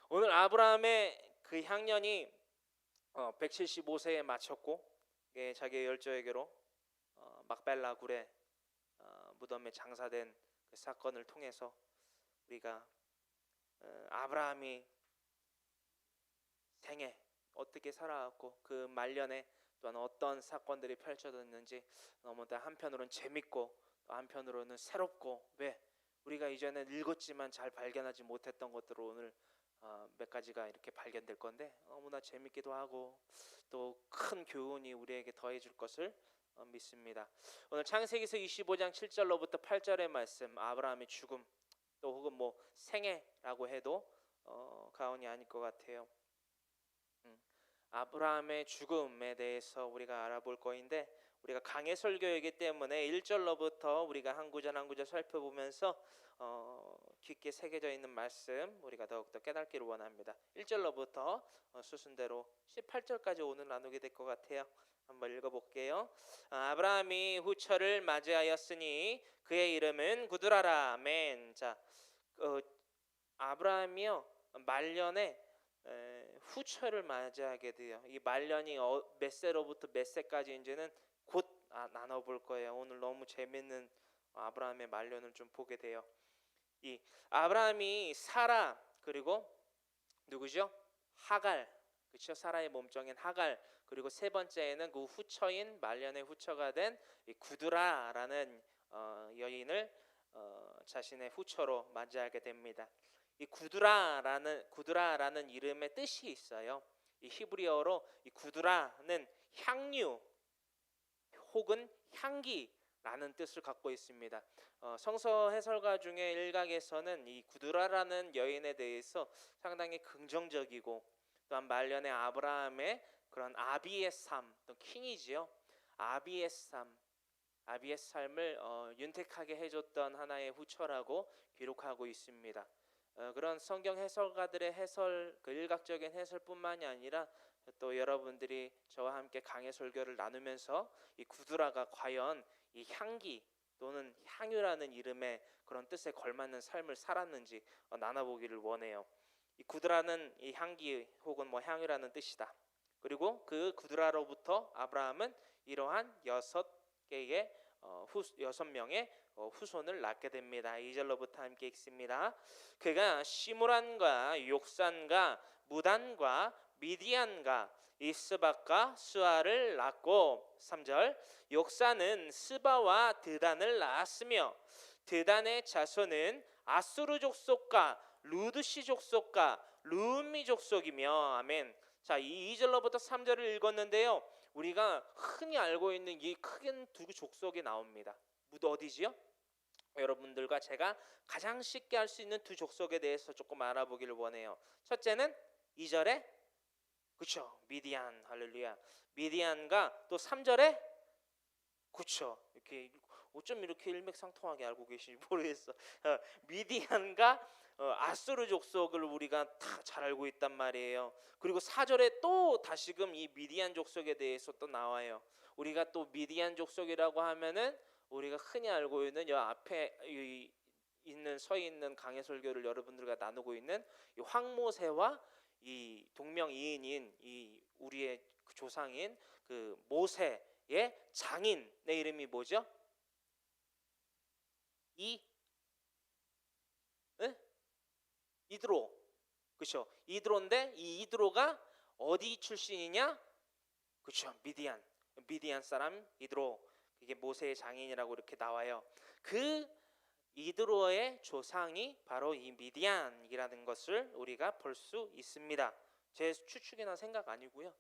오늘 아브라함의 그 향년이 175세에 마쳤고, 자기의 열조에게로 막벨라 굴에 무덤에 장사된 그 사건을 통해서 우리가 아브라함이 생애 어떻게 살아왔고 그 말년에 또한 어떤 사건들이 펼쳐졌는지 너무나 한편으로는 재밌고 또 한편으로는 새롭고, 왜 우리가 이전에 읽었지만 잘 발견하지 못했던 것들을 오늘 몇 가지가 이렇게 발견될 건데 너무나 재밌기도 하고 또 큰 교훈이 우리에게 더해질 것을 믿습니다. 오늘 창세기서 25장 7절로부터 8절의 말씀, 아브라함의 죽음 또 혹은 뭐 생애라고 해도 과언이 아닐 것 같아요. 아브라함의 죽음에 대해서 우리가 알아볼 거인데, 우리가 강해 설교이기 때문에 1절로부터 우리가 한 구절 한 구절 살펴보면서 깊게 새겨져 있는 말씀 우리가 더욱더 깨닫기를 원합니다. 1절로부터 수순대로 18절까지 오늘 나누게 될 것 같아요. 한번 읽어볼게요. 아브라함이 후처를 맞이하였으니 그의 이름은 구두라라. 아멘. 자, 아브라함이요 말년에 후처를 맞이하게 돼요. 이 말년이 몇 세로부터 몇 세까지 이제는 곧 나눠볼 거예요. 오늘 너무 재밌는 아브라함의 말년을 좀 보게 돼요. 이 아브라함이 사라 그리고 누구죠? 하갈, 그렇죠? 사라의 몸종인 하갈, 그리고 세 번째에는 그 후처인 말년의 후처가 된 이 구두라라는 여인을 자신의 후처로 맞이하게 됩니다. 이 구두라라는 이름의 뜻이 있어요. 이 히브리어로 이 구두라는 향유 혹은 향기라는 뜻을 갖고 있습니다. 성서 해설가 중에 일각에서는 이 구두라라는 여인에 대해서 상당히 긍정적이고, 또한 말년의 아브라함의 그런 아비의 삶, 또 킹이지요. 아비의 삶을 윤택하게 해줬던 하나의 후처라고 기록하고 있습니다. 그런 성경 해설가들의 해설, 그 일각적인 해설뿐만이 아니라 또 여러분들이 저와 함께 강해 설교를 나누면서 이 구두라가 과연 이 향기 또는 향유라는 이름의 그런 뜻에 걸맞는 삶을 살았는지 나눠보기를 원해요. 이 구두라는 이 향기 혹은 뭐 향유라는 뜻이다. 그리고 그 구두라로부터 아브라함은 이러한 6명의 후손을 낳게 됩니다. 2절로부터 함께 읽습니다. 그가 시므란과 욕산과 무단과 미디안과 이스박과 수아를 낳고, 3절, 욕산은 스바와 드단을 낳았으며 드단의 자손은 아수르 족속과 루드시 족속과 르음미 족속이며. 아멘. 자, 이 2절로부터 3절을 읽었는데요, 우리가 흔히 알고 있는 이 큰 두 족속이 나옵니다. 어디지요? 여러분들과 제가 가장 쉽게 알 수 있는 두 족속에 대해서 조금 알아보기를 원해요. 첫째는 2절에 그쵸, 미디안. 할렐루야. 미디안과 또 3절에 그쵸, 이렇게 어쩜 이렇게 일맥상통하게 알고 계신지 모르겠어. 미디안과 아수르 족속을 우리가 다 잘 알고 있단 말이에요. 그리고 4절에 또 다시금 이 미디안 족속에 대해서 또 나와요. 우리가 또 미디안 족속이라고 하면은 우리가 흔히 알고 있는 여 앞에 있는 서 있는 강해 설교를 여러분들과 나누고 있는 이 황모세와 이 동명이인인 이 우리의 조상인 그 모세의 장인의 이름이 뭐죠? 이드로. 그렇죠? 이드로인데 이 이드로가 어디 출신이냐? 그렇죠. 미디안 사람 이드로. 이게 모세의 장인이라고 이렇게 나와요. 그 이드로의 조상이 바로 이 미디안이라는 것을 우리가 볼 수 있습니다. 제 추측이나 생각 아니고요.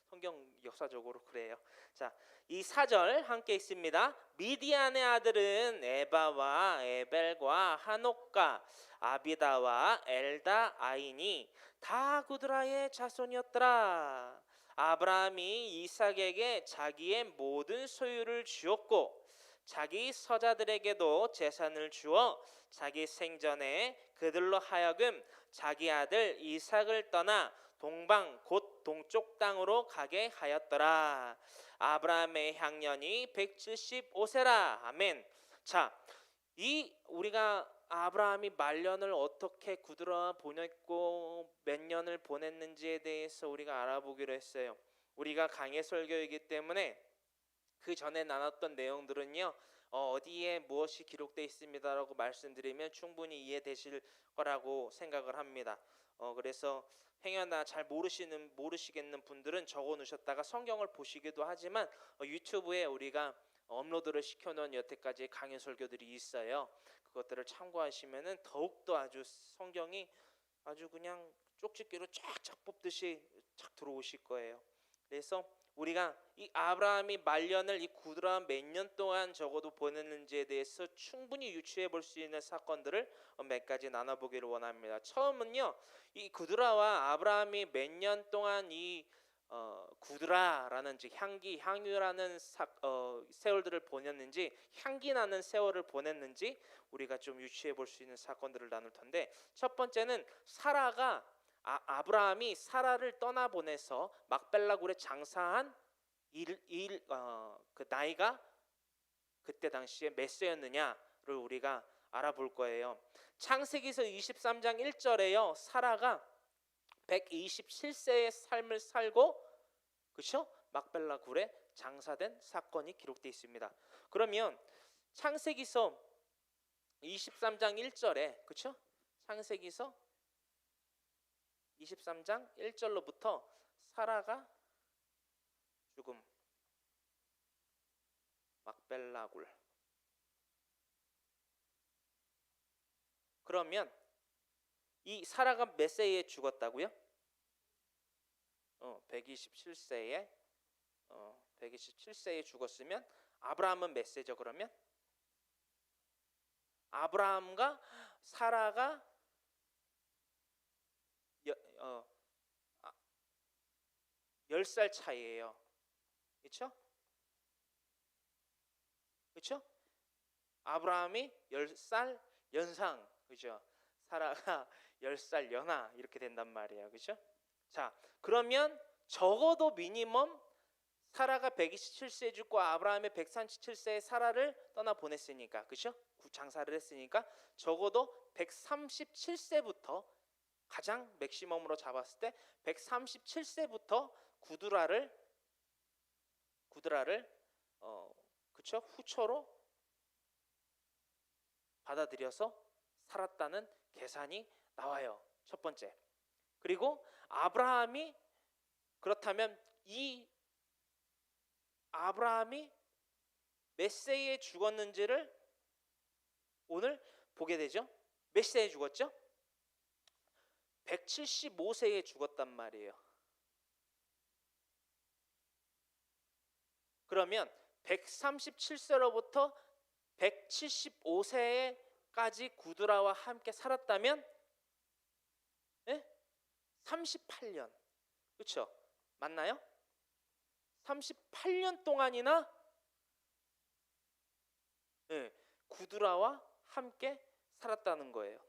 성경 역사적으로 그래요. 자, 이 4절 함께 있습니다. 미디안의 아들은 에바와 에벨과 하녹과 아비다와 엘다 아인이 다 구드라의 자손이었더라. 아브라함이 이삭에게 자기의 모든 소유를 주었고 자기 서자들에게도 재산을 주어 자기 생전에 그들로 하여금 자기 아들 이삭을 떠나 동방 곧 동쪽 땅으로 가게 하였더라. 아브라함의 향년이 175세라. 아멘. 자, 이 우리가 아브라함이 말년을 어떻게 구드러 보냈고 몇 년을 보냈는지에 대해서 우리가 알아보기로 했어요. 우리가 강해 설교이기 때문에 그 전에 나눴던 내용들은요, 어디에 무엇이 기록되어 있습니다라고 말씀드리면 충분히 이해되실 거라고 생각을 합니다. 그래서 행여나 잘 모르시겠는 분들은 적어 놓으셨다가 성경을 보시기도 하지만 유튜브에 우리가 업로드를 시켜놓은 여태까지 강해 설교들이 있어요. 그것들을 참고하시면은 더욱더 아주 성경이 아주 그냥 쪽집게로 쫙쫙 뽑듯이 착 들어오실 거예요. 그래서 우리가 이 아브라함이 말년을 이 구드라 몇 년 동안 적어도 보냈는지에 대해서 충분히 유추해 볼 수 있는 사건들을 몇 가지 나눠보기를 원합니다. 처음은요, 이 구드라와 아브라함이 몇 년 동안 이 구드라라는 즉 향유라는 세월들을 보냈는지, 향기 나는 세월을 보냈는지 우리가 좀 유추해 볼 수 있는 사건들을 나눌 텐데, 첫 번째는 사라가 아브라함이 사라를 떠나보내서 막벨라 굴에 장사한 그 나이가 그때 당시에 몇 세였느냐를 우리가 알아볼 거예요. 창세기서 23장 1절에요. 사라가 127세의 삶을 살고 그렇죠? 막벨라 굴에 장사된 사건이 기록되어 있습니다. 그러면 창세기서 23장 1절에 그렇죠? 창세기서 23장 1절로부터 사라가 죽음, 막벨라 굴. 그러면 이 사라가 몇 세에 죽었다고요? 127세에 127세에 죽었으면 아브라함은 몇 세죠? 그러면 아브라함과 사라가 10살 차이예요. 그렇죠? 그렇죠? 아브라함이 10살 연상, 그죠? 사라가 10살 연하 이렇게 된단 말이에요. 그죠? 자, 그러면 적어도 미니멈 사라가 127세에 죽고 아브라함이 137세에 사라를 떠나 보냈으니까, 그죠? 장사를 했으니까 적어도 137세부터 가장 맥시멈으로 잡았을 때 137세부터 구드라를 그쵸? 후처로 받아들여서 살았다는 계산이 나와요. 첫 번째. 그리고 아브라함이 그렇다면 이 아브라함이 몇 세에 죽었는지를 오늘 보게 되죠. 몇 세에 죽었죠? 175세에 죽었단 말이에요. 그러면 137세로부터 175세까지 구드라와 함께 살았다면 38년. 그렇죠? 맞나요? 38년 동안이나 구드라와 함께 살았다는 거예요.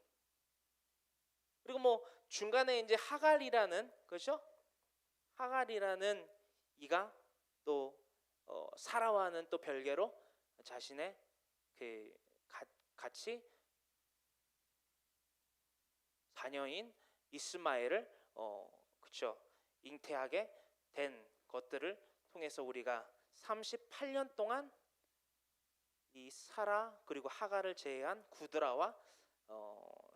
그리고 뭐 중간에 이제 하갈이라는, 그렇죠? 하갈이라는 이가 또 사라와는 또 별개로 자신의 그 같이 자녀인 이스마엘을 그렇죠? 잉태하게 된 것들을 통해서 우리가 38년 동안 이 사라 그리고 하갈을 제외한 구드라와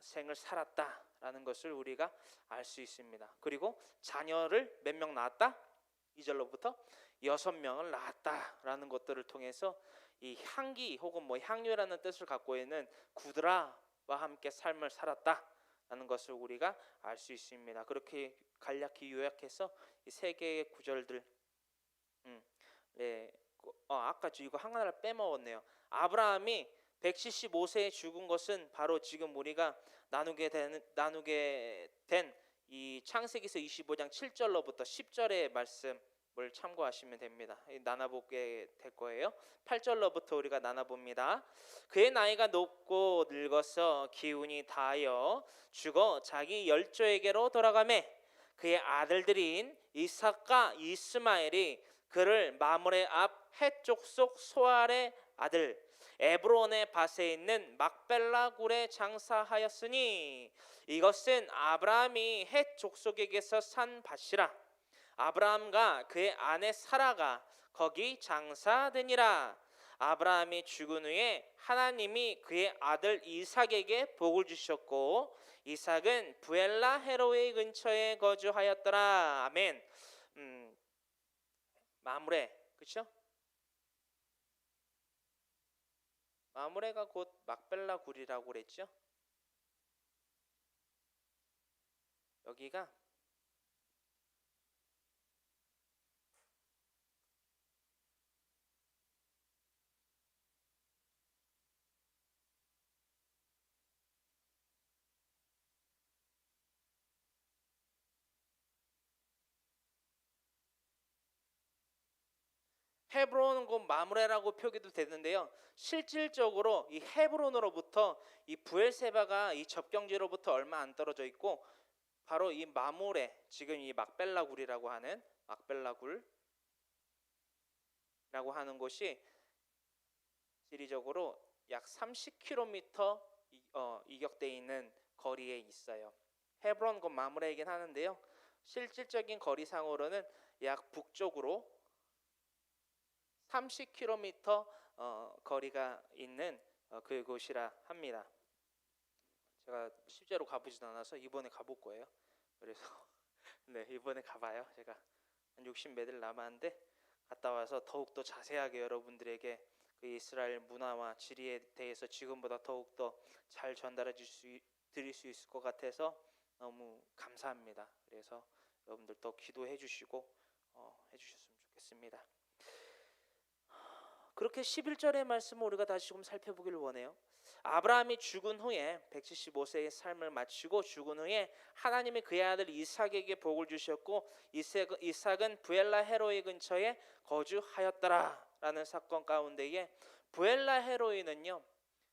생을 살았다라는 것을 우리가 알 수 있습니다. 그리고 자녀를 몇 명 낳았다? 2절로부터 6명을 낳았다라는 것들을 통해서 이 향기 혹은 뭐 향유라는 뜻을 갖고 있는 구드라와 함께 삶을 살았다라는 것을 우리가 알 수 있습니다. 그렇게 간략히 요약해서 이 세 개의 구절들, 아까 저 이거 하나를 빼먹었네요. 아브라함이 175세에 죽은 것은 바로 지금 우리가 나누게 된 이 창세기서 25장 7절로부터 10절의 말씀을 참고하시면 됩니다. 나눠보게 될 거예요. 8절로부터 우리가 나눠봅니다. 그의 나이가 높고 늙어서 기운이 다하여 죽어 자기 열조에게로 돌아가매 그의 아들들인 이삭과 이스마엘이 그를 마므레 앞 헷 족속 소알의 아들 에브론의 밭에 있는 막벨라 굴에 장사하였으니 이것은 아브라함이 헷 족속에게서 산 밭이라. 아브라함과 그의 아내 사라가 거기 장사되니라. 아브라함이 죽은 후에 하나님이 그의 아들 이삭에게 복을 주셨고 이삭은 부엘라 헤로의 근처에 거주하였더라. 아멘. 마므레, 그렇죠? 마므레가 곧 막벨라 굴이라고 그랬죠. 여기가 헤브론은 곧 마므레라고 표기도 되는데요. 실질적으로 이 헤브론으로부터 이 부엘세바가 이 접경지로부터 얼마 안 떨어져 있고 바로 이 마므레, 지금 이 막벨라굴이라고 하는 막벨라굴이라고 하는 곳이 지리적으로 약 30km 이격돼 있는 거리에 있어요. 헤브론 곧 마므레이긴 하는데요. 실질적인 거리상으로는 약 북쪽으로 30km 거리가 있는 그곳이라 합니다. 제가 실제로 가보진 않아서 이번에 가볼 거예요. 그래서 네, 이번에 가봐요. 제가 한 60몇 일 남았는데 갔다 와서 더욱더 자세하게 여러분들에게 그 이스라엘 문화와 지리에 대해서 지금보다 더욱더 잘 전달해 드릴 수 있을 것 같아서 너무 감사합니다. 그래서 여러분들 더 기도해 주시고 해주셨으면 좋겠습니다. 그렇게 11절의 말씀을 우리가 다시 조금 살펴보기를 원해요. 아브라함이 죽은 후에 175세의 삶을 마치고 죽은 후에 하나님이 그의 아들 이삭에게 복을 주셨고 이삭은 부엘라 헤로이 근처에 거주하였더라 라는 사건 가운데에 부엘라 헤로이는요,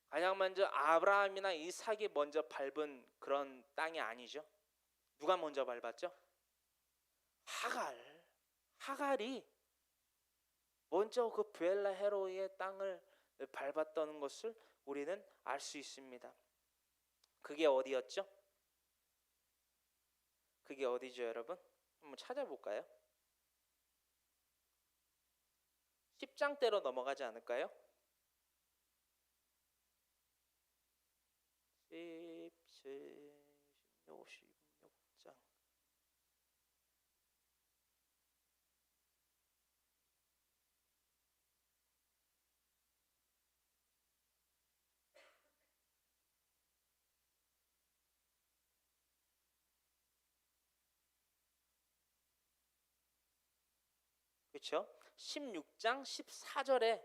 가장 먼저 아브라함이나 이삭이 먼저 밟은 그런 땅이 아니죠. 누가 먼저 밟았죠? 하갈이 먼저 그 부엘라 헤로이의 땅을 밟았다는 것을 우리는 알 수 있습니다. 그게 어디였죠? 그게 어디죠, 여러분? 한번 찾아볼까요? 10장대로 넘어가지 않을까요? 16장. 그렇죠? 16장 14절에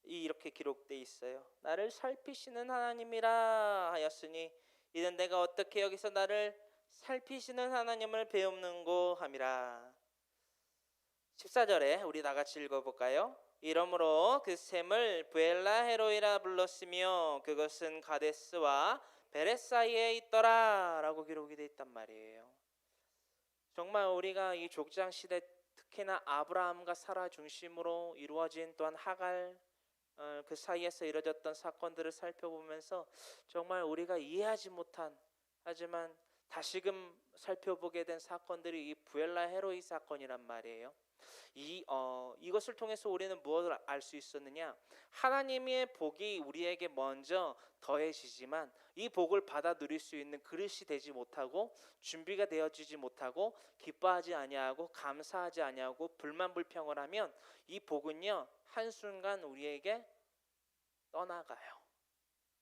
이렇게 기록되어 있어요. 나를 살피시는 하나님이라 하였으니 이는 내가 어떻게 여기서 나를 살피시는 하나님을 배우는고 함이라. 14절에 우리 다같이 읽어볼까요? 이러므로 그 샘을 부엘라 헤로이라 불렀으며 그것은 가데스와 베렛 사이에 있더라 라고 기록이 되어 있단 말이에요. 정말 우리가 이 족장 시대 특히나 아브라함과 사라 중심으로 이루어진 또한 하갈 그 사이에서 이루어졌던 사건들을 살펴보면서 정말 우리가 이해하지 못한, 하지만 다시금 살펴보게 된 사건들이 이 부엘라 헤로이 사건이란 말이에요. 이것을 통해서 우리는 무엇을 알 수 있었느냐? 하나님의 복이 우리에게 먼저 더해지지만 이 복을 받아 누릴 수 있는 그릇이 되지 못하고 준비가 되어지지 못하고 기뻐하지 아니하고 감사하지 아니하고 불만불평을 하면 이 복은요 한순간 우리에게 떠나가요.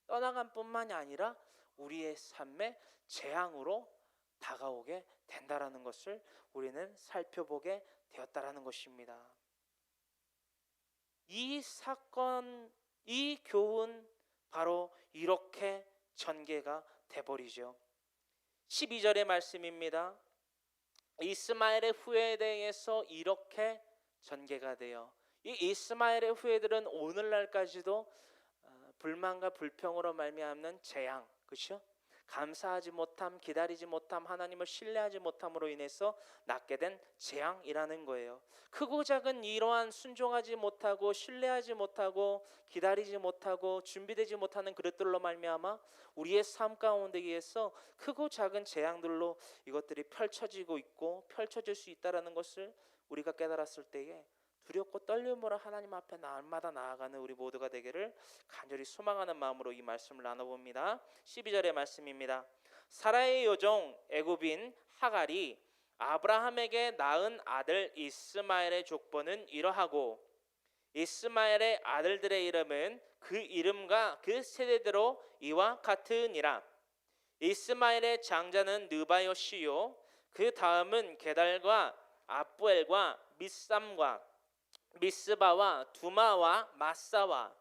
떠나간 뿐만이 아니라 우리의 삶에 재앙으로 다가오게 된다라는 것을 우리는 살펴보게 되었다라는 것입니다. 이 사건, 이 교훈 바로 이렇게 전개가 돼버리죠. 12절의 말씀입니다. 이스마엘의 후예에 대해서 이렇게 전개가 돼요. 이 이스마엘의 후예들은 오늘날까지도 불만과 불평으로 말미암는 재앙, 그렇죠? 감사하지 못함, 기다리지 못함, 하나님을 신뢰하지 못함으로 인해서 낳게 된 재앙이라는 거예요. 크고 작은 이러한 순종하지 못하고 신뢰하지 못하고 기다리지 못하고 준비되지 못하는 그릇들로 말미암아 우리의 삶 가운데에서 크고 작은 재앙들로 이것들이 펼쳐지고 있고 펼쳐질 수 있다라는 것을 우리가 깨달았을 때에 두렵고 떨림으로 하나님 앞에 날마다 나아가는 우리 모두가 되기를 간절히 소망하는 마음으로 이 말씀을 나눠봅니다. 12절의 말씀입니다. 사라의 여종 애굽인 하갈이 아브라함에게 낳은 아들 이스마엘의 족보는 이러하고 이스마엘의 아들들의 이름은 그 이름과 그 세대대로 이와 같으니라. 이스마엘의 장자는 느바요시요 그 다음은 게달과 아부엘과 미삼과 미스바와 두마와 마사와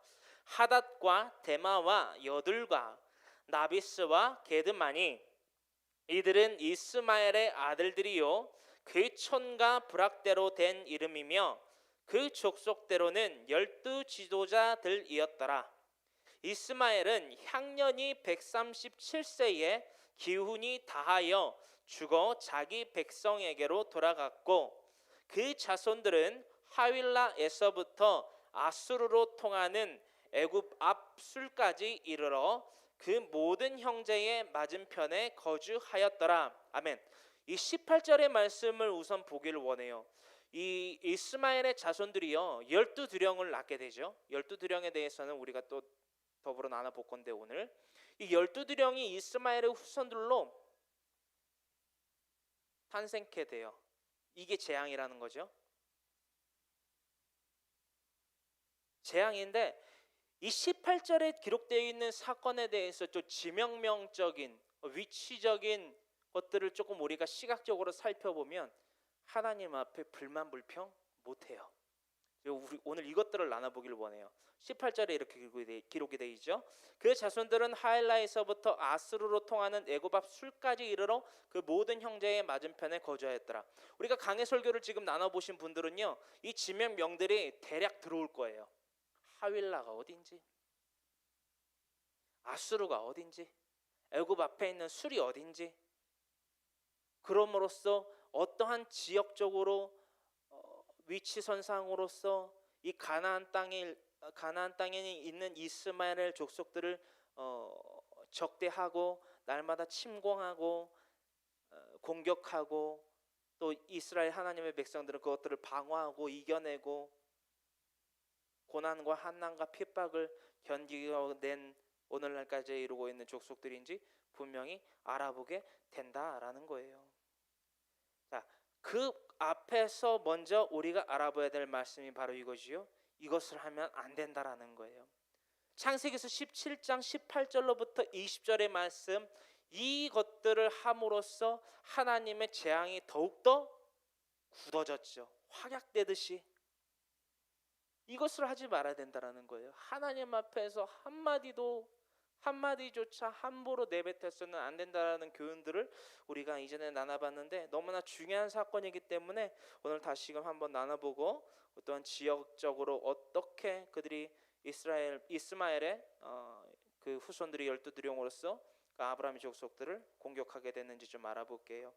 하닷과 데마와 여둘과 나비스와 게드마니 이들은 이스마엘의 아들들이요 그 촌과 부락대로 된 이름이며 그 족속대로는 12지도자들이었더라. 이스마엘은 향년이 137세에 기훈이 다하여 죽어 자기 백성에게로 돌아갔고 그 자손들은 하윌라에서부터 아수르로 통하는 애굽 앞 술까지 이르러 그 모든 형제의 맞은편에 거주하였더라. 아멘. 이 18절의 말씀을 우선 보기를 원해요. 이 이스마엘의 자손들이요 12두령을 낳게 되죠. 12두령에 대해서는 우리가 또 더불어 나눠볼 건데 오늘 이 12두령이 이스마엘의 후손들로 탄생케 돼요. 이게 재앙이라는 거죠. 재앙인데 이 18절에 기록되어 있는 사건에 대해서 좀 지명명적인 위치적인 것들을 조금 우리가 시각적으로 살펴보면 하나님 앞에 불만 불평 못해요. 우리 오늘 이것들을 나눠보기를 원해요. 18절에 이렇게 기록이 되어 있죠. 그 자손들은 하일라에서부터 아스루로 통하는 애굽 앞 술까지 이르러 그 모든 형제의 맞은편에 거주하였더라. 우리가 강해 설교를 지금 나눠보신 분들은요 이 지명명들이 대략 들어올 거예요. 하윌라가 어딘지, 아수르가 어딘지, 애굽 앞에 있는 술이 어딘지, 그럼으로써 어떠한 지역적으로 위치선상으로서 이 가나안 땅에 있는 이스마엘 족속들을 적대하고 날마다 침공하고 공격하고 또 이스라엘 하나님의 백성들은 그것들을 방어하고 이겨내고 고난과 한난과 핍박을 견디어낸 오늘날까지 이루고 있는 족속들인지 분명히 알아보게 된다라는 거예요. 자, 그 앞에서 먼저 우리가 알아봐야 될 말씀이 바로 이것이요. 이것을 하면 안 된다라는 거예요. 창세기서 17장 18절로부터 20절의 말씀, 이것들을 함으로써 하나님의 재앙이 더욱더 굳어졌죠. 확약되듯이. 이것을 하지 말아야 된다라는 거예요. 하나님 앞에서 한마디조차 함부로 내뱉어서는 안 된다라는 교훈들을 우리가 이전에 나눠봤는데 너무나 중요한 사건이기 때문에 오늘 다시금 한번 나눠보고 또한 지역적으로 어떻게 그들이 이스마엘의 그 후손들이 12두령으로서 아브라함의 족속들을 공격하게 됐는지 좀 알아볼게요.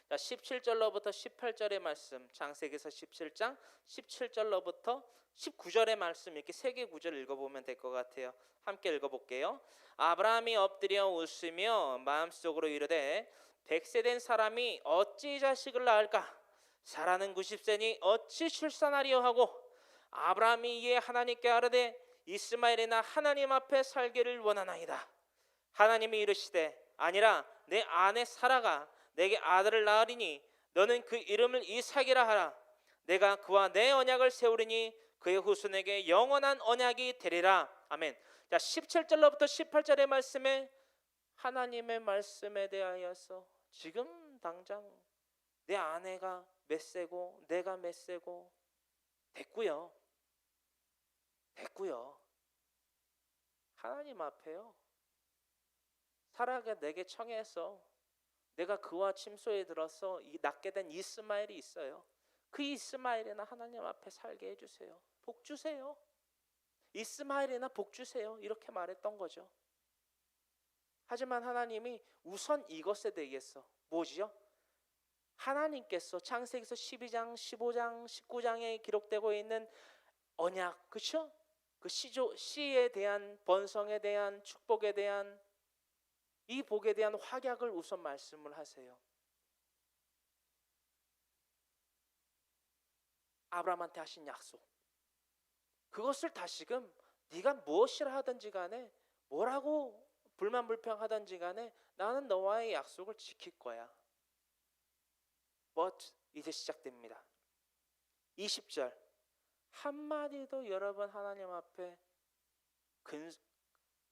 자, 17절로부터 18절의 말씀, 창세기서 17장 17절로부터 19절의 말씀, 이렇게 세 개 구절 읽어보면 될 것 같아요. 함께 읽어볼게요. 아브라함이 엎드려 웃으며 마음속으로 이르되 100세 된 사람이 어찌 자식을 낳을까? 사라는 90세니 어찌 출산하리요 하고 아브라함이 이에 하나님께 아뢰되 이스마엘이나 하나님 앞에 살기를 원하나이다. 하나님이 이르시되 아니라 내 아내 사라가 내게 아들을 낳으리니 너는 그 이름을 이삭이라 하라. 내가 그와 내 언약을 세우리니 그의 후손에게 영원한 언약이 되리라. 아멘. 자, 17절로부터 18절의 말씀에 하나님의 말씀에 대하여서 지금 당장 내 아내가 몇 세고 내가 몇 세고 됐고요. 하나님 앞에요. 사라가 내게 청해서 내가 그와 침소에 들어서 낳게 된 이스마엘이 있어요. 그 이스마엘이나 하나님 앞에 살게 해주세요. 복 주세요. 이스마엘이나 복 주세요. 이렇게 말했던 거죠. 하지만 하나님이 우선 이것에 대해서 뭐지요? 하나님께서 창세기서 12장, 15장, 19장에 기록되고 있는 언약, 그렇죠? 그 씨에 대한 번성에 대한 축복에 대한 이 복에 대한 확약을 우선 말씀을 하세요. 아브라함한테 하신 약속, 그것을 다시금 네가 무엇이라 하든지 간에 뭐라고 불만불평하든지 간에 나는 너와의 약속을 지킬 거야. But 이제 시작됩니다. 20절 한마디도 여러분 하나님 앞에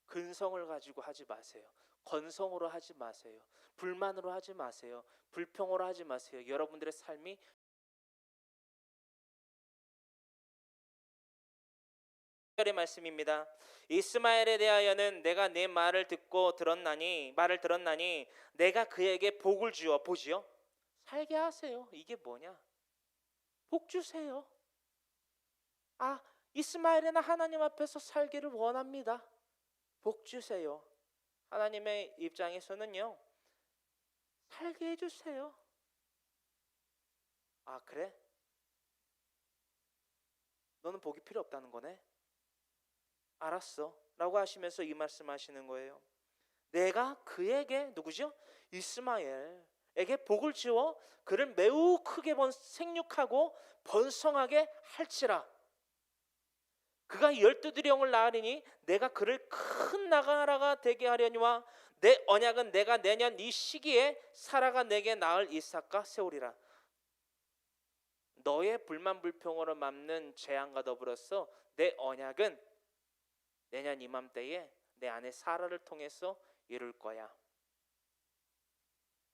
근성을 가지고 하지 마세요. 건성으로 하지 마세요. 불만으로 하지 마세요. 불평으로 하지 마세요. 여러분들의 삶이 의 말씀입니다. 이스마엘에 대하여는 내가 내 말을 들었나니 내가 그에게 복을 주어 보지요. 살게 하세요. 이게 뭐냐? 복 주세요. 이스마엘이나 하나님 앞에서 살기를 원합니다. 복 주세요. 하나님의 입장에서는요, 살게 해주세요. 그래? 너는 복이 필요 없다는 거네? 알았어 라고 하시면서 이 말씀하시는 거예요. 내가 그에게, 누구죠? 이스마엘에게 복을 주어 그를 매우 크게 생육하고 번성하게 할지라. 그가 12두령을 낳으리니 내가 그를 큰 나라가 되게 하려니와 내 언약은 내가 내년 이 시기에 사라가 내게 낳을 이삭과 세우리라. 너의 불만불평으로 맘는 재앙과 더불어서 내 언약은 내년 이맘때에 내 아내 사라를 통해서 이룰 거야.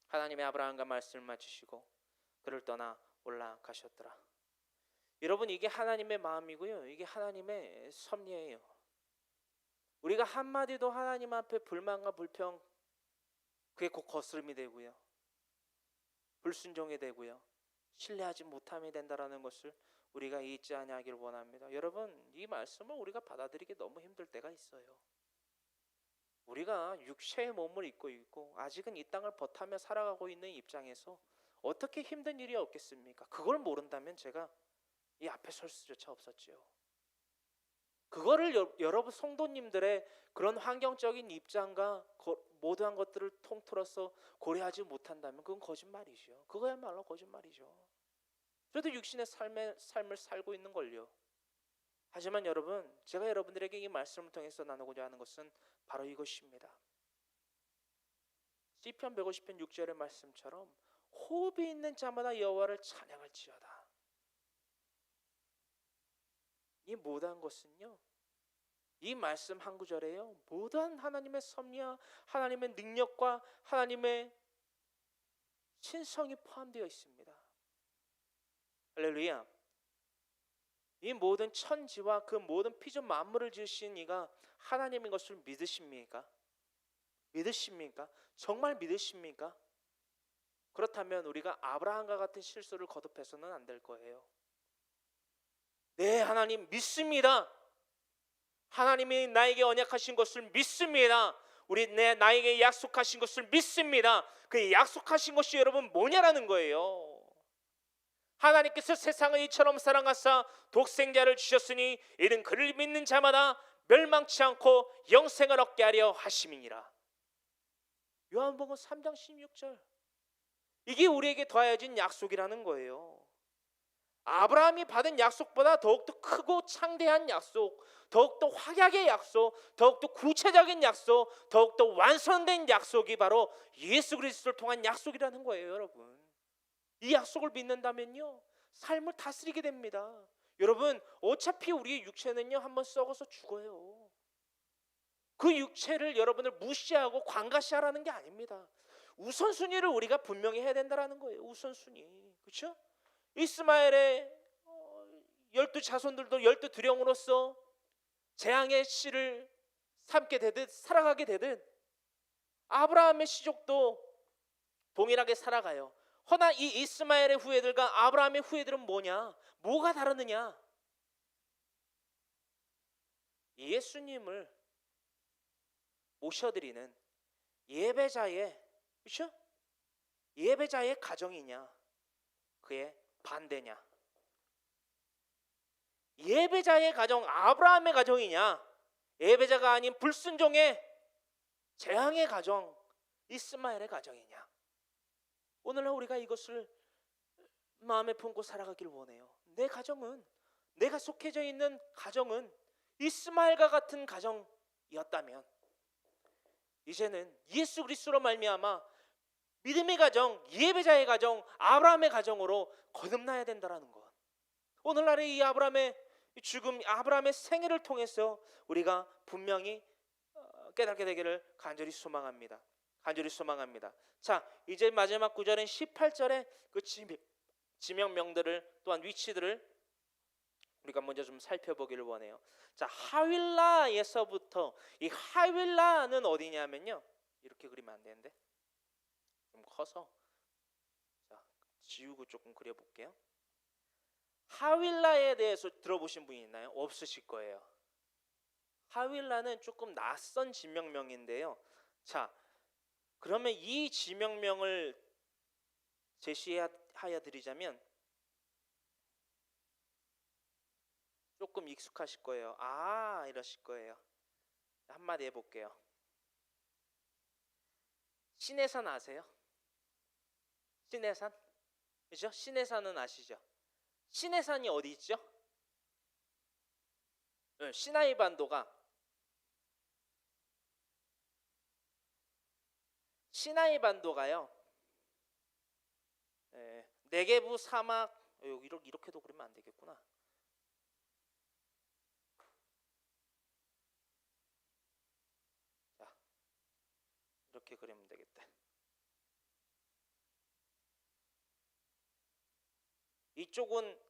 하나님의 아브라함과 말씀을 마치시고 그를 떠나 올라가셨더라. 여러분, 이게 하나님의 마음이고요, 이게 하나님의 섭리예요. 우리가 한마디도 하나님 앞에 불만과 불평, 그게 곧 거스름이 되고요, 불순종이 되고요, 신뢰하지 못함이 된다라는 것을 우리가 잊지 아니하기를 원합니다. 여러분, 이 말씀을 우리가 받아들이기 너무 힘들 때가 있어요. 우리가 육체의 몸을 입고 있고 아직은 이 땅을 버타며 살아가고 있는 입장에서 어떻게 힘든 일이 없겠습니까? 그걸 모른다면 제가 이 앞에 설 수조차 없었지요. 그거를 여러분 성도님들의 그런 환경적인 입장과 모든 것들을 통틀어서 고려하지 못한다면 그건 거짓말이죠. 그거야말로 거짓말이죠. 저도 육신의 삶을 살고 있는 걸요. 하지만 여러분, 제가 여러분들에게 이 말씀을 통해서 나누고자 하는 것은 바로 이것입니다. 시편 150편 6절의 말씀처럼 호흡이 있는 자마다 여호와를 찬양할지어다. 이 모든 것은요, 이 말씀 한 구절에요, 모든 하나님의 섭리와 하나님의 능력과 하나님의 신성이 포함되어 있습니다. 할렐루야. 이 모든 천지와 그 모든 피조 만물을 지으신 이가 하나님인 것을 믿으십니까? 믿으십니까? 정말 믿으십니까? 그렇다면 우리가 아브라함과 같은 실수를 거듭해서는 안 될 거예요. 네, 하나님 믿습니다. 하나님이 나에게 언약하신 것을 믿습니다. 나에게 약속하신 것을 믿습니다. 그 약속하신 것이 여러분 뭐냐라는 거예요. 하나님께서 세상을 이처럼 사랑하사 독생자를 주셨으니 이는 그를 믿는 자마다 멸망치 않고 영생을 얻게 하려 하심이니라. 요한복음 3장 16절. 이게 우리에게 더하여진 약속이라는 거예요. 아브라함이 받은 약속보다 더욱더 크고 창대한 약속, 더욱더 확약의 약속, 더욱더 구체적인 약속, 더욱더 완성된 약속이 바로 예수 그리스도를 통한 약속이라는 거예요. 여러분, 이 약속을 믿는다면요, 삶을 다스리게 됩니다. 여러분, 어차피 우리의 육체는요 한번 썩어서 죽어요. 그 육체를 여러분을 무시하고 관가시하라는 게 아닙니다. 우선순위를 우리가 분명히 해야 된다는 거예요. 우선순위. 그렇죠? 이스마엘의 12자손들도 12두령으로서 재앙의 씨를 삼게 되듯 살아가게 되듯 아브라함의 시족도 동일하게 살아가요. 허나 이 이스마엘의 후예들과 아브라함의 후예들은 뭐냐? 뭐가 다르느냐? 예수님을 모셔드리는 예배자의, 그렇죠? 예배자의 가정이냐, 그의 반대냐? 예배자의 가정, 아브라함의 가정이냐, 예배자가 아닌 불순종의 재앙의 가정, 이스마엘의 가정이냐? 오늘날 우리가 이것을 마음에 품고 살아가길 원해요. 내 가정은, 내가 속해져 있는 가정은 이스마엘과 같은 가정이었다면 이제는 예수 그리스도로 말미암아 믿음의 가정, 예배자의 가정, 아브라함의 가정으로 거듭나야 된다라는 것. 오늘날의 이 아브라함의 죽음, 아브라함의 생애를 통해서 우리가 분명히 깨닫게 되기를 간절히 소망합니다. 간절히 소망합니다. 자, 이제 마지막 구절인 18절의 그 지명명들을, 또한 위치들을 우리가 먼저 좀 살펴보기를 원해요. 자, 하윌라에서부터, 이 하윌라는 어디냐면요, 이렇게 그리면 안 되는데 좀 커서, 자, 지우고 조금 그려볼게요. 하윌라에 대해서 들어보신 분이 있나요? 없으실 거예요. 하윌라는 조금 낯선 지명명인데요. 자, 그러면 이 지명명을 제시하여 드리자면 조금 익숙하실 거예요. 아, 이러실 거예요. 한마디 해볼게요. 시내산 아세요? 시내산? 그죠? 시내산은 아시죠? 시내산이 어디 있죠? 시나이 반도가, 시나이 반도가요, 네게부 사막, 이렇게도 그리면 안 되겠구나. 자, 이렇게 그리면 되겠다. 이쪽은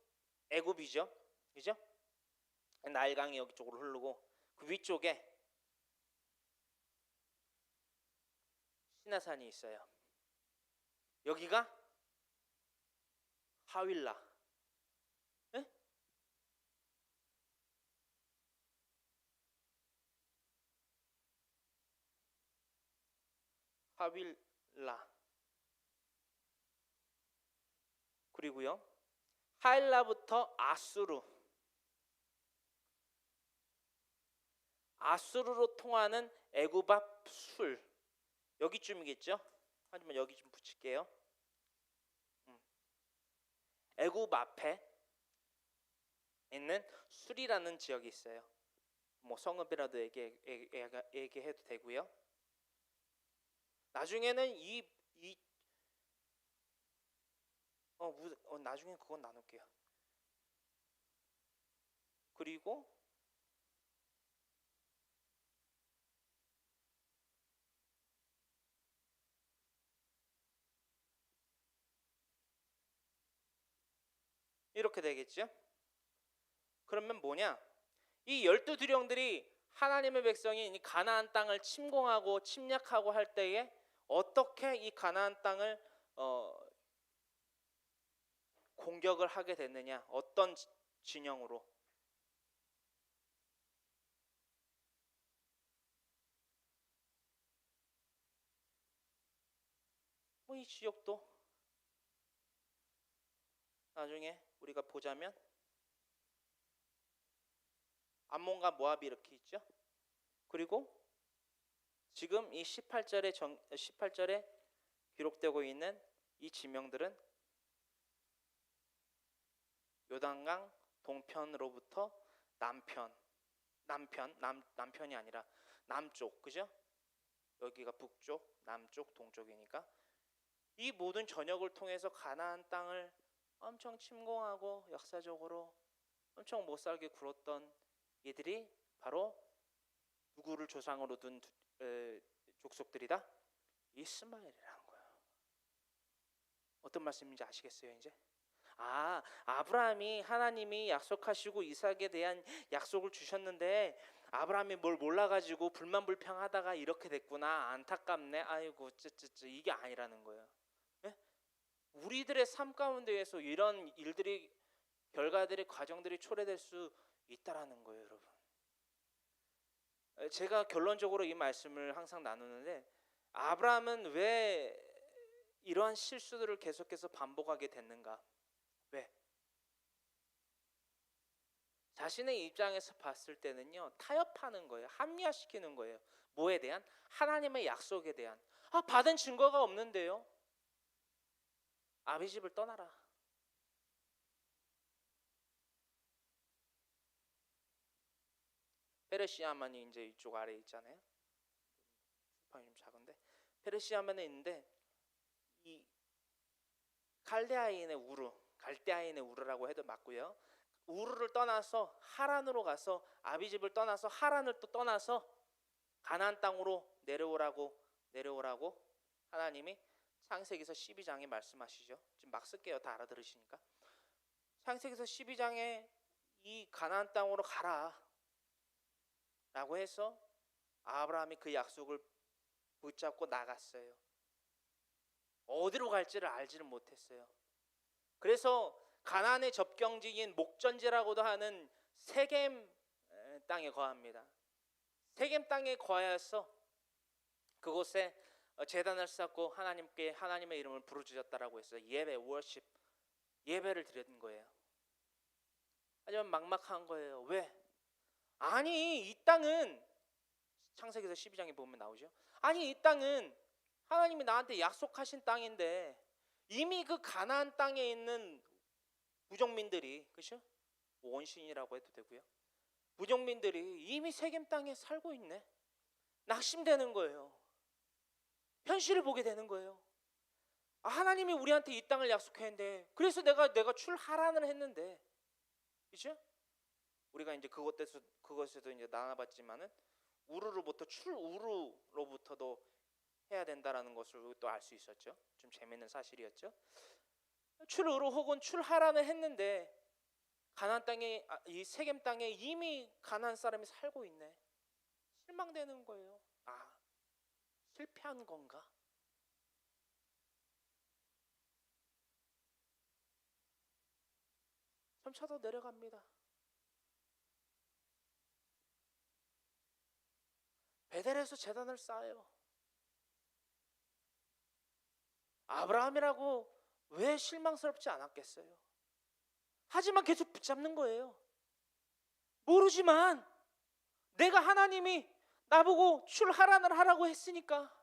애굽이죠, 그죠? 나일강이 여기 쪽으로 흐르고 그 위쪽에 시나산이 있어요. 여기가 하윌라. 에? 하윌라. 그리고요, 하윌라부터 아수르로 통하는 애굽 앞 술, 여기쯤이겠죠? 하지만 여기 좀 붙일게요. 애굽 앞에 있는 술이라는 지역이 있어요. 뭐 성읍이라도 얘기해도 되고요. 나중에는 나중에 그건 나눌게요. 그리고 이렇게 되겠죠? 그러면 뭐냐? 이 12두령들이 하나님의 백성이 이 가나안 땅을 침공하고 침략하고 할 때에 어떻게 이 가나안 땅을 공격을 하게 됐느냐? 어떤 진영으로? 뭐 이 지역도 나중에 우리가 보자면 암몬과 모압이 이렇게 있죠. 그리고 지금 이 18절에 기록되고 있는 이 지명들은 요단강 동편으로부터 남편이 아니라 남쪽, 그죠? 여기가 북쪽, 남쪽, 동쪽이니까 이 모든 전역을 통해서 가나안 땅을 엄청 침공하고 역사적으로 엄청 못살게 굴었던 이들이 바로 누구를 조상으로 둔 족속들이다? 이스마엘이라는 거예요. 어떤 말씀인지 아시겠어요? 이제 아브라함이, 하나님이 약속하시고 이삭에 대한 약속을 주셨는데 아브라함이 뭘 몰라가지고 불만불평하다가 이렇게 됐구나, 안타깝네, 아이고 쯔쯔쯔, 이게 아니라는 거예요. 네? 우리들의 삶 가운데에서 이런 일들이, 결과들이, 과정들이 초래될 수 있다라는 거예요, 여러분. 제가 결론적으로 이 말씀을 항상 나누는데, 아브라함은 왜 이러한 실수들을 계속해서 반복하게 됐는가? 왜? 자신의 입장에서 봤을 때는요, 타협하는 거예요. 합리화시키는 거예요. 뭐에 대한? 하나님의 약속에 대한. 받은 증거가 없는데요. 아비 집을 떠나라. 페르시아만이 이제 이쪽 아래 있잖아요. 지팡이 좀 작은데 페르시아만에 있는데 이 갈대아인의 우르라고 해도 맞고요. 우르를 떠나서 하란으로 가서 아비 집을 떠나서 하란을 또 떠나서 가나안 땅으로 내려오라고 하나님이 창세기서 12장에 말씀하시죠. 지금 막 쓸게요. 다 알아들으시니까. 창세기서 12장에 이 가나안 땅으로 가라 라고 해서 아브라함이 그 약속을 붙잡고 나갔어요. 어디로 갈지를 알지를 못했어요. 그래서 가나안의 접경지인 목전지라고도 하는 세겜 땅에 거합니다. 세겜 땅에 거하여서 그곳에 제단을 쌓고 하나님께 하나님의 이름을 부르짖었다라고 했어요. 월십 예배를 드린 거예요. 하지만 막막한 거예요. 왜? 아니 이 땅은 창세기서 12장에 보면 나오죠. 아니 이 땅은 하나님이 나한테 약속하신 땅인데 이미 그 가나안 땅에 있는 부족민들이, 그렇죠? 원신이라고 해도 되고요. 부족민들이 이미 세겜 땅에 살고 있네. 낙심되는 거예요. 현실을 보게 되는 거예요. 하나님이 우리한테 이 땅을 약속했는데, 그래서 내가 출하란을 했는데, 그렇죠? 우리가 이제 그것에도 이제 나눠봤지만은 출우로부터도 해야 된다라는 것을 또 알 수 있었죠. 좀 재밌는 사실이었죠. 출우로 혹은 출하란을 했는데 가나안 땅에 이 세겜 땅에 이미 가나안 사람이 살고 있네. 실망되는 거예요. 실패한 건가? 점차 더 내려갑니다. 베델에서 제단을 쌓아요. 아브라함이라고 왜 실망스럽지 않았겠어요? 하지만 계속 붙잡는 거예요. 모르지만 내가 하나님이 나보고 출하란을 하라고 했으니까,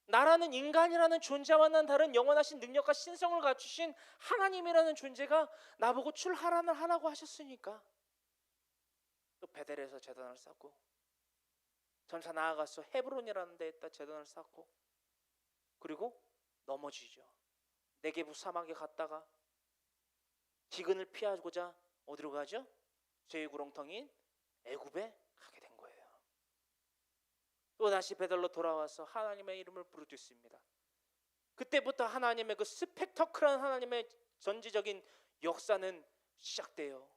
나라는 인간이라는 존재와는 다른 영원하신 능력과 신성을 갖추신 하나님이라는 존재가 나보고 출하란을 하라고 하셨으니까 또 베델에서 제단을 쌓고, 점차 나아가서 헤브론이라는 데에다 제단을 쌓고, 그리고 넘어지죠. 네게부 사막에 갔다가 기근을 피하고자 어디로 가죠? 죄의 구렁텅이인 애굽에 가게 된 거예요. 또 다시 베델로 돌아와서 하나님의 이름을 부르짖습니다. 그때부터 하나님의 그 스펙터클한 하나님의 전지적인 역사는 시작돼요.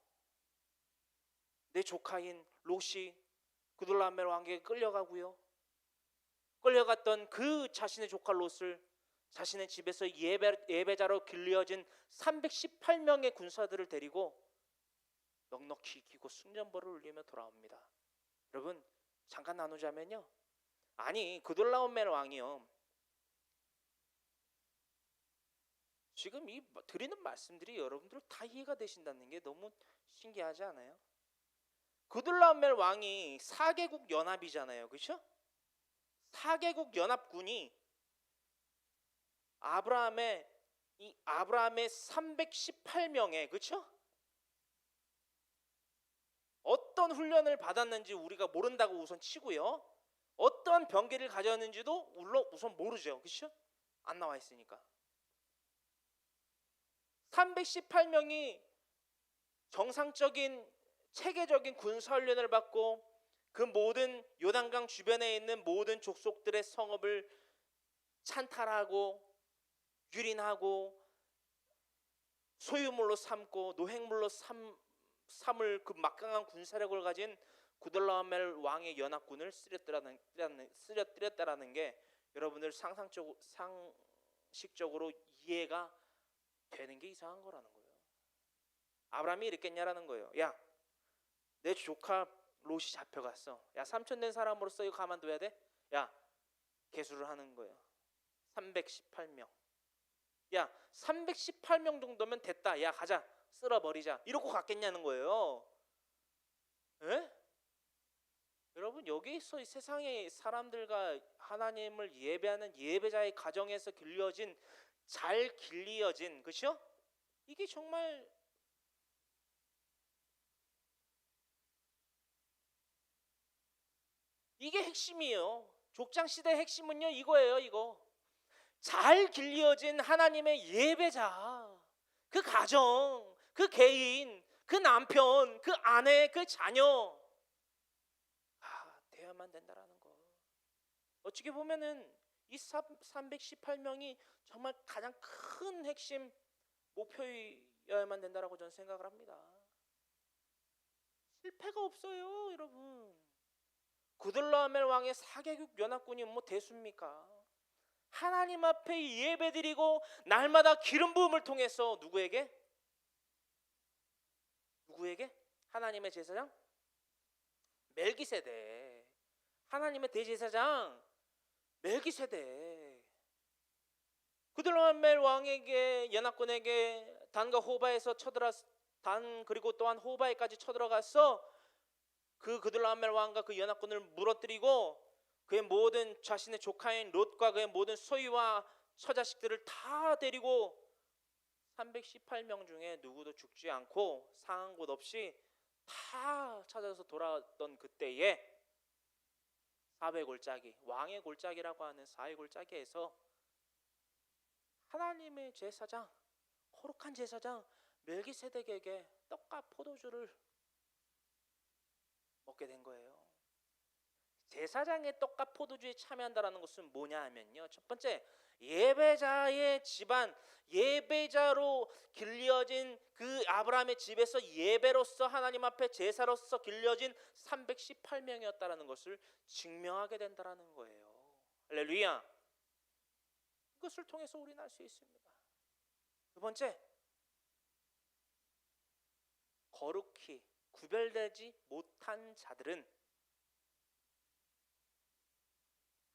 내 조카인 롯이 그돌라오멜 왕에게 끌려가고요. 끌려갔던 그 자신의 조카 롯을 자신의 집에서 예배자로 길러진 318명의 군사들을 데리고 넉넉히 이기고 승전보를 울리며 돌아옵니다. 여러분 잠깐 나누자면요, 그돌라오멜 왕이요, 지금 이 드리는 말씀들이 여러분들 다 이해가 되신다는 게 너무 신기하지 않아요? 그돌라오멜 왕이 4개국 연합이잖아요, 그렇죠? 4개국 연합군이 아브라함의 318명의, 그렇죠? 어떤 훈련을 받았는지 우리가 모른다고 우선 치고요, 어떤 병기를 가졌는지도 우선 모르죠, 그렇죠? 안 나와 있으니까. 318명이 정상적인 체계적인 군사훈련을 받고 그 모든 요단강 주변에 있는 모든 족속들의 성읍을 찬탈하고 유린하고 소유물로 삼고 노획물로 삼을 그 막강한 군사력을 가진 구돌라오멜 왕의 연합군을 쓰러뜨렸다라는 게 여러분들 상식적으로 이해가 되는 게 이상한 거라는 거예요. 아브라함이 이랬겠냐라는 거예요. 야, 내 조카 롯이 잡혀갔어. 야, 삼촌 된 사람으로서 이거 가만둬야 돼? 야, 계수를 하는 거예요. 318명. 야, 318명 정도면 됐다. 야, 가자. 쓸어버리자. 이러고 갔겠냐는 거예요. 에? 여러분, 여기서 이 세상의 사람들과 하나님을 예배하는 예배자의 가정에서 길러진, 잘 길리어진, 그렇죠? 이게 정말 이게 핵심이에요. 족장 시대의 핵심은요, 이거예요. 이거 잘 길리어진 하나님의 예배자, 그 가정, 그 개인, 그 남편, 그 아내, 그 자녀 되어야만 된다라는 거. 어떻게 보면은 이 318명이 정말 가장 큰 핵심 목표여야만 된다라고 저는 생각을 합니다. 실패가 없어요, 여러분. 구들라멜 왕의 4개국 연합군이 뭐 대수입니까? 하나님 앞에 예배드리고 날마다 기름 부음을 통해서 누구에게? 하나님의 제사장 멜기세덱. 하나님의 대제사장 멜기세덱. 구들라멜 왕에게, 연합군에게 단과 호바에서 단 그리고 또한 호바에까지 쳐들어가서 그 구들라멜 왕과 그 연합군을 무너뜨리고 그의 모든 자신의 조카인 롯과 그의 모든 소유와 처자식들을 다 데리고 318명 중에 누구도 죽지 않고 상한 곳 없이 다 찾아서 돌아왔던 그때에 400골짜기, 왕의 골짜기라고 하는 400골짜기에서 하나님의 제사장, 거룩한 제사장 멜기세덱에게 떡과 포도주를 먹게 된 거예요. 제사장의 떡과 포도주에 참여한다라는 것은 뭐냐 하면요, 첫 번째, 예배자의 집안, 예배자로 길려진 그 아브라함의 집에서 예배로서 하나님 앞에 제사로서 길려진 318명이었다라는 것을 증명하게 된다라는 거예요. 할렐루야. 이것을 통해서 우리는 알 수 있습니다. 두 번째, 거룩히 구별되지 못한 자들은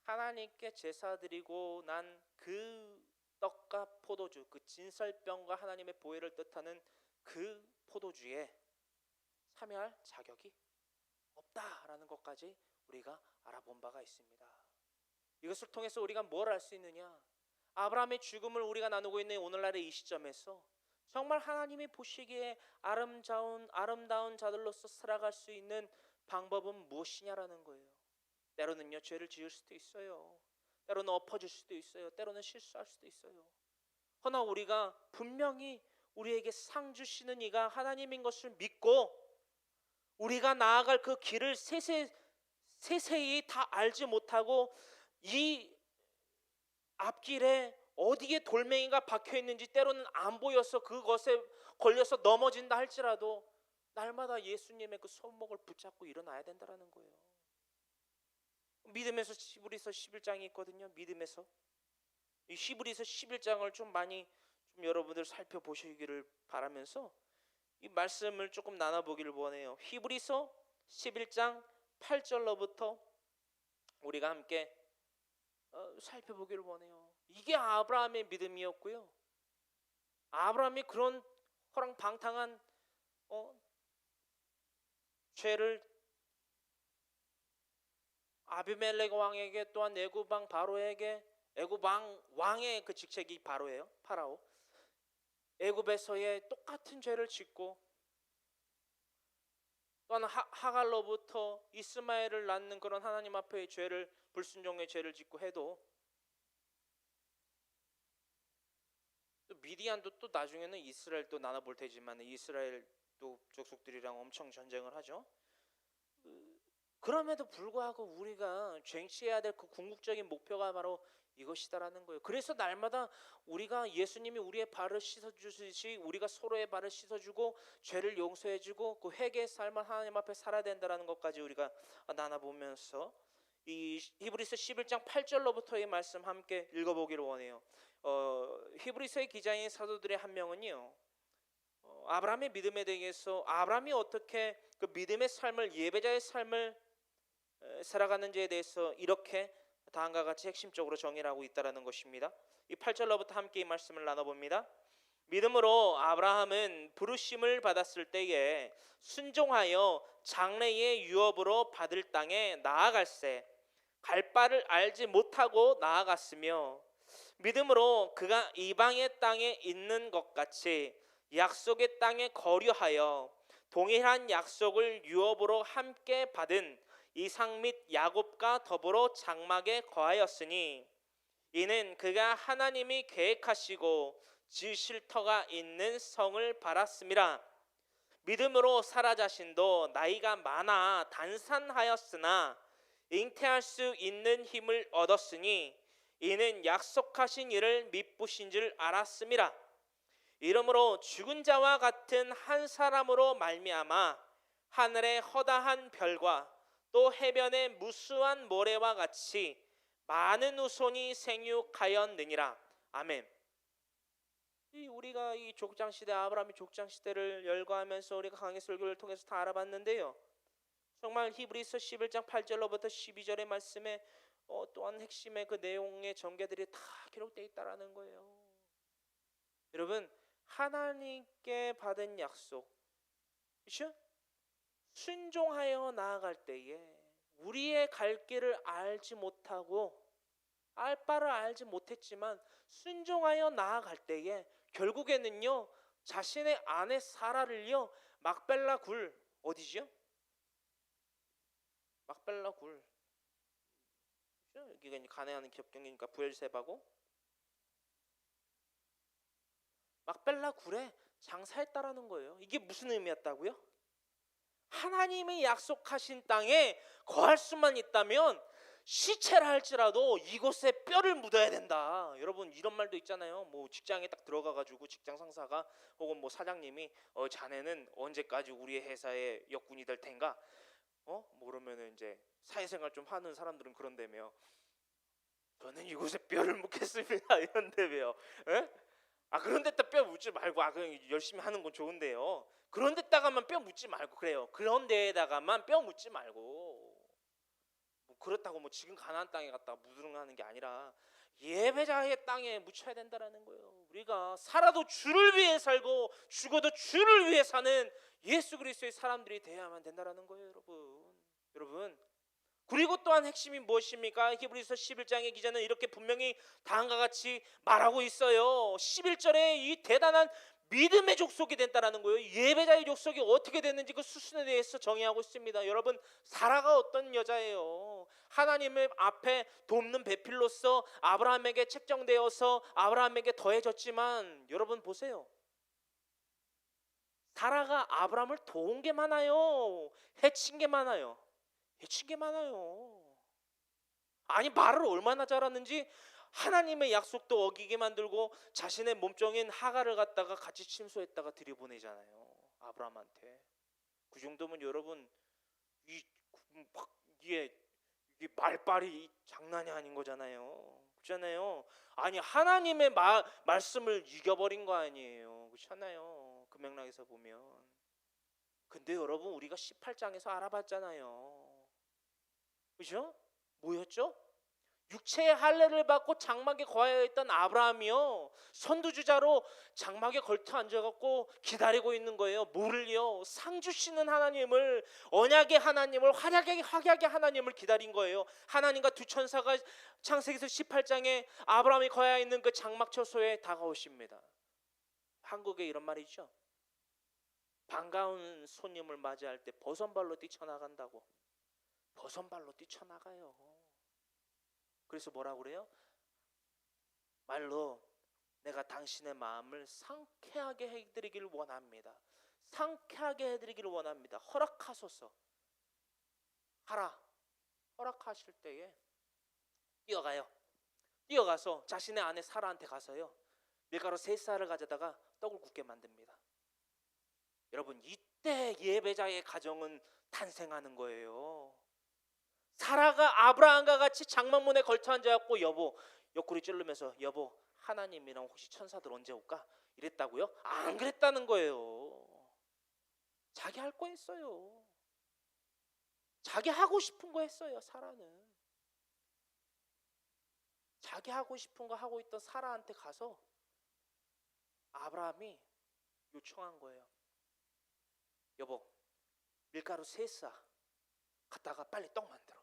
하나님께 제사 드리고 난 그 떡과 포도주, 그 진설병과 하나님의 보혈을 뜻하는 그 포도주에 참여할 자격이 없다라는 것까지 우리가 알아본 바가 있습니다. 이것을 통해서 우리가 뭘 알 수 있느냐? 아브라함의 죽음을 우리가 나누고 있는 오늘날의 이 시점에서 정말 하나님이 보시기에 아름다운 자들로서 살아갈 수 있는 방법은 무엇이냐라는 거예요. 때로는요, 죄를 지을 수도 있어요. 때로는 엎어질 수도 있어요. 때로는 실수할 수도 있어요. 허나 우리가 분명히 우리에게 상 주시는 이가 하나님인 것을 믿고 우리가 나아갈 그 길을 세세히 다 알지 못하고 이 앞길에 어디에 돌멩이가 박혀 있는지 때로는 안 보여서 그것에 걸려서 넘어진다 할지라도 날마다 예수님의 그 손목을 붙잡고 일어나야 된다라는 거예요. 믿음에서 히브리서 11장이 있거든요. 믿음에서 이 히브리서 11장을 좀 많이 여러분들 살펴보시기를 바라면서 이 말씀을 조금 나눠보기를 원해요. 히브리서 11장 8절로부터 우리가 함께 살펴보기를 원해요. 이게 아브라함의 믿음이었고요. 아브라함이 그런 허랑방탕한 죄를 아비멜렉 왕에게, 또한 애굽 왕 바로에게, 애굽 왕의 그 직책이 바로예요. 파라오. 애굽에서의 똑같은 죄를 짓고 또한 하갈로부터 이스마엘을 낳는 그런 하나님 앞의 죄를, 불순종의 죄를 짓고 해도 또 미디안도 또 나중에는 이스라엘도 나눠볼 테지만 이스라엘도 족속들이랑 엄청 전쟁을 하죠. 그럼에도 불구하고 우리가 쟁취해야 될 그 궁극적인 목표가 바로 이것이다라는 거예요. 그래서 날마다 우리가 예수님이 우리의 발을 씻어주듯이 우리가 서로의 발을 씻어주고 죄를 용서해주고 그 회개의 삶을 하나님 앞에 살아야 된다는 것까지 우리가 나눠보면서 이 히브리서 11장 8절로부터의 말씀 함께 읽어보기를 원해요. 히브리서의 기자인 사도들의 한 명은요, 아브라함의 믿음에 대해서 아브라함이 어떻게 그 믿음의 삶을, 예배자의 삶을 살아가는지에 대해서 이렇게 다음과 같이 핵심적으로 정의를 하고 있다는 것입니다. 이 8절로부터 함께 이 말씀을 나눠봅니다. 믿음으로 아브라함은 부르심을 받았을 때에 순종하여 장래의 유업으로 받을 땅에 나아갈새 갈 바를 알지 못하고 나아갔으며 믿음으로 그가 이방의 땅에 있는 것 같이 약속의 땅에 거류하여 동일한 약속을 유업으로 함께 받은 이삭 및 야곱과 더불어 장막에 거하였으니 이는 그가 하나님이 계획하시고 지으실 터가 있는 성을 바랐음이라. 믿음으로 사라 자신도 나이가 많아 단산하였으나 잉태할 수 있는 힘을 얻었으니 이는 약속하신 이를 미쁘신 줄 알았음이라. 이러므로 죽은 자와 같은 한 사람으로 말미암아 하늘의 허다한 별과 또 해변의 무수한 모래와 같이 많은 후손이 생육하였느니라. 아멘. 우리가 이 족장 시대, 아브라함의 족장 시대를 열거하면서 우리가 강해 설교를 통해서 다 알아봤는데요. 정말 히브리서 11장 8절로부터 12절의 말씀에 또한 핵심의 그 내용의 전개들이 다 기록되어 있다라는 거예요. 여러분, 하나님께 받은 약속, 그렇죠? 순종하여 나아갈 때에 우리의 갈 길을 알지 못하고 알 바를 알지 못했지만 순종하여 나아갈 때에 결국에는요, 자신의 아내 사라를요, 막벨라 굴, 어디죠? 막벨라 굴, 여기가 가나안 겹경이니까 부엘세바고 막벨라 굴에 장사했다라는 거예요. 이게 무슨 의미였다고요? 하나님이 약속하신 땅에 거할 수만 있다면 시체라 할지라도 이곳에 뼈를 묻어야 된다. 여러분, 이런 말도 있잖아요. 뭐 직장에 딱 들어가가지고 직장 상사가 혹은 뭐 사장님이 자네는 언제까지 우리 회사의 역군이 될 텐가? 뭐 그러면은 이제 사회생활 좀 하는 사람들은 그런다며, 저는 이곳에 뼈를 묻겠습니다. 이런데요. 그런 데다 뼈 묻지 말고, 그냥 열심히 하는 건 좋은데요. 그런 데다가만 뼈 묻지 말고, 그래요. 그런 데에다가만 뼈 묻지 말고, 뭐 그렇다고 뭐 지금 가나안 땅에 갔다가 무드릉하는 게 아니라 예배자의 땅에 묻혀야 된다라는 거예요. 우리가 살아도 주를 위해 살고 죽어도 주를 위해 사는 예수 그리스도의 사람들이 되어야만 된다라는 거예요, 여러분. 그리고 또한 핵심이 무엇입니까? 히브리서 11장의 기자는 이렇게 분명히 다음과 같이 말하고 있어요. 11절에 이 대단한 믿음의 족속이 된다라는 거예요. 예배자의 족속이 어떻게 됐는지 그 수순에 대해서 정의하고 있습니다. 여러분, 사라가 어떤 여자예요? 하나님의 앞에 돕는 배필로서 아브라함에게 책정되어서 아브라함에게 더해졌지만, 여러분 보세요. 사라가 아브라함을 도운 게 많아요? 해친 게 많아요? 해친 게 많아요. 아니, 말을 얼마나 잘하는지 하나님의 약속도 어기게 만들고 자신의 몸종인 하가를 갖다가 같이 침소했다가 들여보내잖아요, 아브라함한테. 그 정도면 여러분, 이게 말빨이 장난이 아닌 거잖아요. 그렇잖아요. 아니, 하나님의 말씀을 이겨버린 거 아니에요. 그렇잖아요. 그 맥락에서 보면. 근데 여러분, 우리가 18장에서 알아봤잖아요. 그죠? 뭐였죠? 육체의 할례를 받고 장막에 거하여 있던 아브라함이요, 선두주자로 장막에 걸터 앉아갖고 기다리고 있는 거예요. 뭐를요? 상 주시는 하나님을, 언약의 하나님을, 확약의 하나님을 기다린 거예요. 하나님과 두 천사가 창세기서 18장에 아브라함이 거하여 있는 그 장막 처소에 다가오십니다. 한국에 이런 말이 있죠. 반가운 손님을 맞이할 때 버선발로 뛰쳐나간다고. 버선발로 뛰쳐나가요. 그래서 뭐라고 그래요? 말로 내가 당신의 마음을 상쾌하게 해드리기를 원합니다. 상쾌하게 해드리기를 원합니다. 허락하소서. 하라. 허락하실 때에 뛰어가요. 뛰어가서 자신의 아내 사라한테 가서요, 밀가루 3쌀을 가져다가 떡을 굽게 만듭니다. 여러분, 이때 예배자의 가정은 탄생하는 거예요. 사라가 아브라함과 같이 장막문에 걸터 앉아갖고, 여보, 옆구리 찌르면서, 여보, 하나님이랑 혹시 천사들 언제 올까? 이랬다고요? 안 그랬다는 거예요. 자기 할 거 했어요. 자기 하고 싶은 거 했어요, 사라는. 자기 하고 싶은 거 하고 있던 사라한테 가서 아브라함이 요청한 거예요. 여보, 밀가루 3쌀 갖다가 빨리 떡 만들어.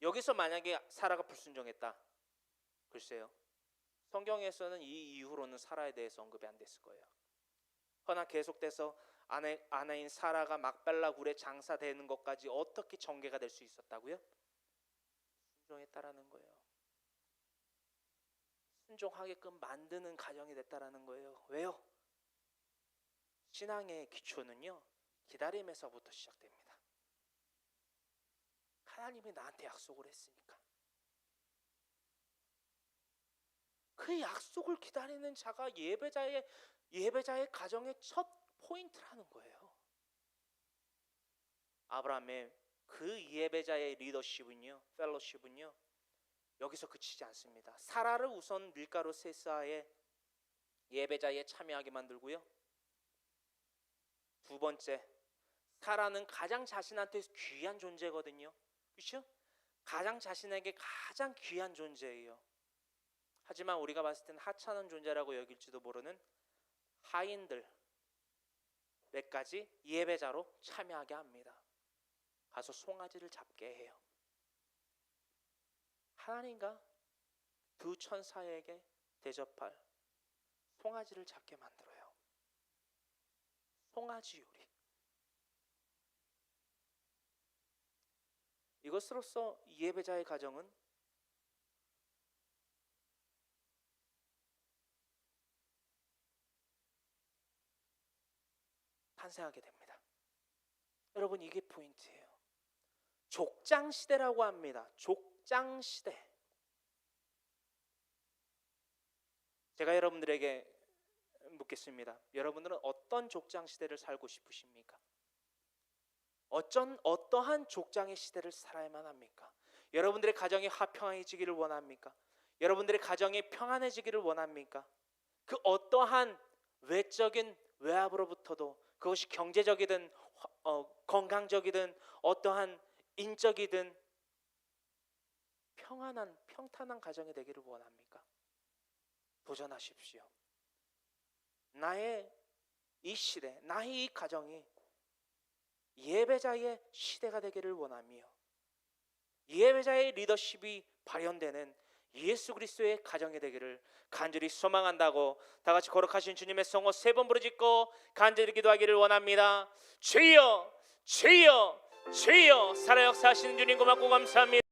여기서 만약에 사라가 불순종했다, 글쎄요, 성경에서는 이 이후로는 사라에 대해서 언급이 안 됐을 거예요. 허나 계속돼서 아내인 사라가 막벨라 굴에 장사되는 것까지 어떻게 전개가 될 수 있었다고요? 순종했다라는 거예요. 순종하게끔 만드는 가정이 됐다라는 거예요. 왜요? 신앙의 기초는요, 기다림에서부터 시작됩니다. 하나님이 나한테 약속을 했으니까 그 약속을 기다리는 자가 예배자의 가정의 첫 포인트라는 거예요. 아브라함의 그 예배자의 리더십은요, 펠로십은요, 여기서 그치지 않습니다. 사라를 우선 밀가루 3쌀에 예배자에 참여하게 만들고요, 두 번째, 사라는 가장 자신한테 귀한 존재거든요. 그렇죠? 가장 자신에게 가장 귀한 존재예요. 하지만 우리가 봤을 때는 하찮은 존재라고 여길지도 모르는 하인들 몇 가지 예배자로 참여하게 합니다. 가서 송아지를 잡게 해요. 하나님과 두 천사에게 대접할 송아지를 잡게 만들어요. 송아지 요리. 이것으로써 예배자의 가정은 탄생하게 됩니다. 여러분, 이게 포인트예요. 족장 시대라고 합니다. 족장 시대. 제가 여러분들에게 묻겠습니다. 여러분들은 어떤 족장 시대를 살고 싶으십니까? 어떠한 족장의 시대를 살아야만 합니까? 여러분들의 가정이 화평해지기를 원합니까? 여러분들의 가정이 평안해지기를 원합니까? 그 어떠한 외적인 외압으로부터도, 그것이 경제적이든 건강적이든 어떠한 인적이든 평탄한 가정이 되기를 원합니까? 도전하십시오. 나의 이 시대, 나의 이 가정이 예배자의 시대가 되기를 원하며 예배자의 리더십이 발현되는 예수 그리스도의 가정이 되기를 간절히 소망한다고 다 같이 거룩하신 주님의 성호 3번 부르짖고 간절히 기도하기를 원합니다. 주여, 주여, 주여. 살아 역사하시는 주님 고맙고 감사합니다.